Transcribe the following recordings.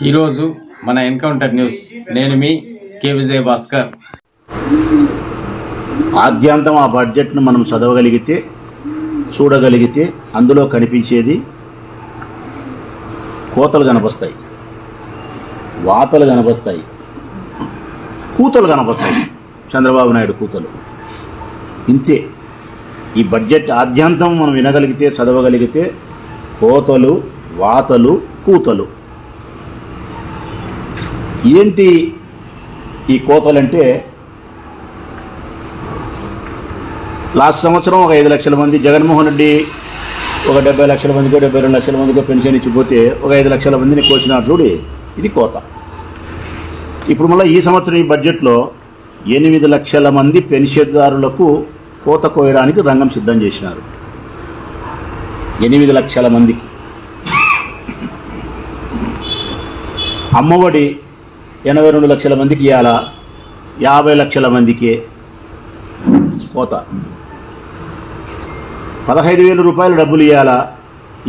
ఈరోజు మన encounter news. నేను మీ కే విజయ్ భాస్కర్. ఆద్యాంతం ఆ బడ్జెట్ను మనం చదవగలిగితే, చూడగలిగితే అందులో కనిపించేది కోతలు కనిపిస్తాయి, వాతలు కనిపిస్తాయి, కూతలు కనిపిస్తాయి. చంద్రబాబు నాయుడు కూతలు ఇంతే. ఈ బడ్జెట్ ఆద్యాంతం మనం వినగలిగితే, చదవగలిగితే కోతలు, వాతలు, కూతలు. ఏంటి ఈ కోతలంటే, లాస్ట్ సంవత్సరం ఒక 5 లక్షల మంది జగన్మోహన్ రెడ్డి ఒక 70 లక్షల మందికో 72 లక్షల మందికో పెన్షన్ ఇచ్చిపోతే ఒక 5 లక్షల మందిని కోసినారు చూడి, ఇది కోత. ఇప్పుడు మళ్ళీ ఈ సంవత్సరం ఈ బడ్జెట్లో 8 లక్షల మంది పెన్షన్దారులకు కోత కోయడానికి రంగం సిద్ధం చేసినారు. 8 లక్షల మందికి. అమ్మఒడి 82 లక్షల మందికి ఇవ్వాలా, 50 లక్షల మందికి కోత. 15,000 రూపాయలు డబ్బులు ఇవ్వాలా,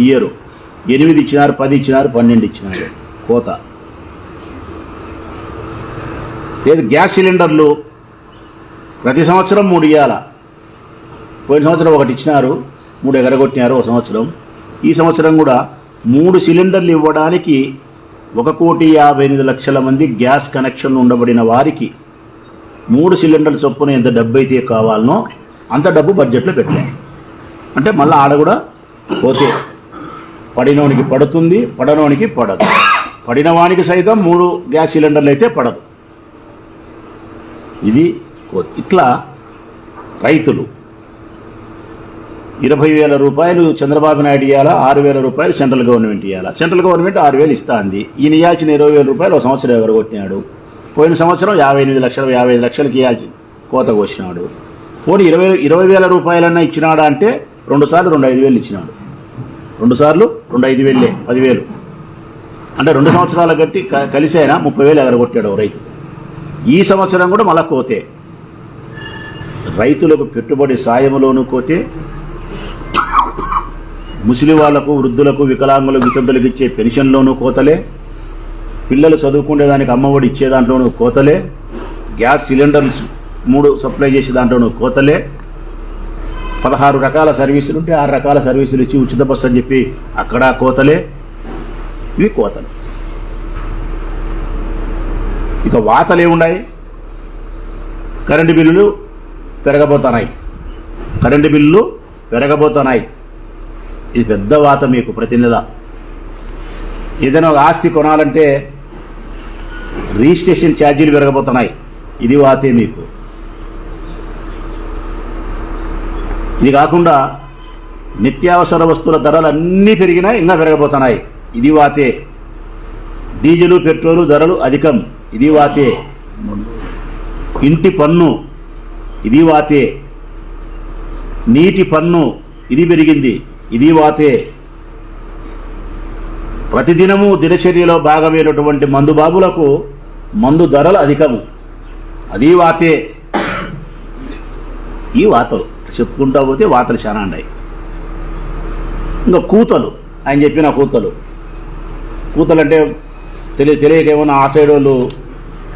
ఇయ్యరు. 8 ఇచ్చినారు, 10 ఇచ్చినారు, 12 ఇచ్చినారు, కోత. లేదు, గ్యాస్ సిలిండర్లు ప్రతి సంవత్సరం 3 ఇవ్వాలా. పోయిన సంవత్సరం 1 ఇచ్చినారు, 3 ఎగరగొట్టినారు ఒక సంవత్సరం. ఈ సంవత్సరం కూడా 3 సిలిండర్లు ఇవ్వడానికి 1,58,00,000 మంది గ్యాస్ కనెక్షన్లు ఉండబడిన వారికి 3 సిలిండర్ల చొప్పున ఎంత డబ్బు అయితే కావాలనో అంత డబ్బు బడ్జెట్లో పెట్టాలి. అంటే మళ్ళీ ఆడ కూడా పోతే పడినోనికి పడుతుంది, పడనోనికి పడదు. పడిన వానికి సైతం 3 గ్యాస్ సిలిండర్లు అయితే పడదు. ఇది ఇట్లా. రైతులు 20,000 రూపాయలు చంద్రబాబు నాయుడు ఇవ్వాలా, 6,000 రూపాయలు సెంట్రల్ గవర్నమెంట్ ఇవ్వాలా. సెంట్రల్ గవర్నమెంట్ 6,000 ఇస్తా అంది. ఈయన ఇవ్వాల్సిన 20,000 రూపాయలు ఒక సంవత్సరం ఎగరగొట్టినాడు. పోయిన సంవత్సరం 58 లక్షలు 55 లక్షలకి ఇవ్వాల్సి కోత కోసినాడు. పోనీ 20,000 రూపాయలన్నా ఇచ్చినాడా అంటే 2 సార్లు 5,000 ఇచ్చినాడు. 2 సార్లు 5,000, 10,000 అంటే 2 సంవత్సరాల గట్టి కలిసి అయినా 30,000 ఎగరగొట్టాడు రైతు. ఈ సంవత్సరం కూడా మళ్ళా కోతే. రైతులకు పెట్టుబడి సాయంలోనూ కోతే, ముసలి వాళ్లకు, వృద్ధులకు, వికలాంగులకు, వితంతులకు ఇచ్చే పెన్షన్లోనూ కోతలే, పిల్లలు చదువుకునేదానికి అమ్మఒడి ఇచ్చే దాంట్లోనూ కోతలే, గ్యాస్ సిలిండర్స్ 3 సప్లై చేసే దాంట్లోనూ కోతలే, 16 రకాల సర్వీసులు ఉంటే 6 రకాల సర్వీసులు ఇచ్చి ఉచిత బస్సు అని చెప్పి అక్కడ కోతలే. ఇవి కోతలు. ఇక వాతలు ఏమున్నాయి? కరెంటు బిల్లులు పెరగబోతున్నాయి. ఇది పెద్ద వాత మీకు ప్రతి నెల. ఏదైనా ఒక ఆస్తి కొనాలంటే రిజిస్ట్రేషన్ ఛార్జీలు పెరగబోతున్నాయి. ఇది వాతే మీకు. ఇది కాకుండా నిత్యావసర వస్తువుల ధరలు అన్నీ పెరిగినాయి, ఇంకా పెరగబోతున్నాయి. ఇది వాతే. డీజిలు, పెట్రోలు ధరలు అధికం. ఇది వాతే. ఇంటి పన్ను ఇది వాతే. నీటి పన్ను ఇది పెరిగింది. ఇది వాతే. ప్రతిదినము దినచర్యలో భాగమైనటువంటి మందు బాబులకు మందు ధరలు అధికము. అది వాతే. ఈ వాతలు చెప్పుకుంటా పోతే వాతలు చాలా ఉన్నాయి. ఇంకా కూతలు, ఆయన చెప్పిన కూతలు అంటే తెలియకేమో ఆ సైడ్ వాళ్ళు,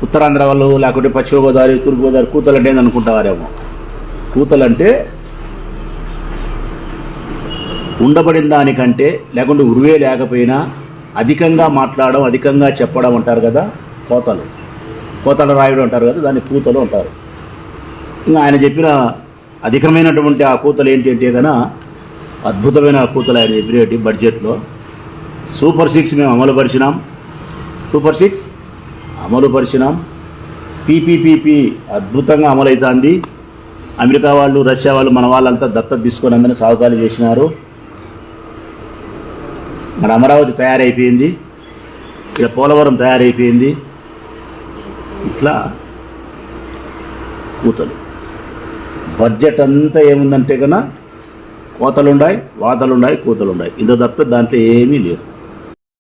ఉత్తరాంధ్ర వాళ్ళు, లేకుంటే పశ్చిమ గోదావరి, తూర్పు గోదావరి కూతలు అంటే ఏందనుకుంటావారేమో. కూతలంటే ఉండబడిన దానికంటే, లేకుంటే ఉరువే లేకపోయినా అధికంగా మాట్లాడడం, అధికంగా చెప్పడం అంటారు కదా, కోతలు రాయడం అంటారు కదా, దాన్ని కూతలు అంటారు. ఇంకా ఆయన చెప్పిన అధికమైనటువంటి ఆ కూతలు ఏంటి అంటే కన్నా అద్భుతమైన కూతలు ఆయన చెప్పినటువంటి బడ్జెట్లో. సూపర్ 6 మేము అమలు పరిచినాం. పీపీపీ అద్భుతంగా అమలవుతుంది. అమెరికా వాళ్ళు, రష్యా వాళ్ళు, మన వాళ్ళంతా దత్తత తీసుకొని అందరినీ సాగుకాలు చేసినారు. మన అమరావతి తయారైపోయింది, ఇక్కడ పోలవరం తయారైపోయింది. ఇట్లా కూతలు. బడ్జెట్ అంతా ఏముందంటే కన్నా కోతలున్నాయి, వాతలున్నాయి, కూతలున్నాయి. ఇంత తప్ప దాంట్లో ఏమీ లేవు.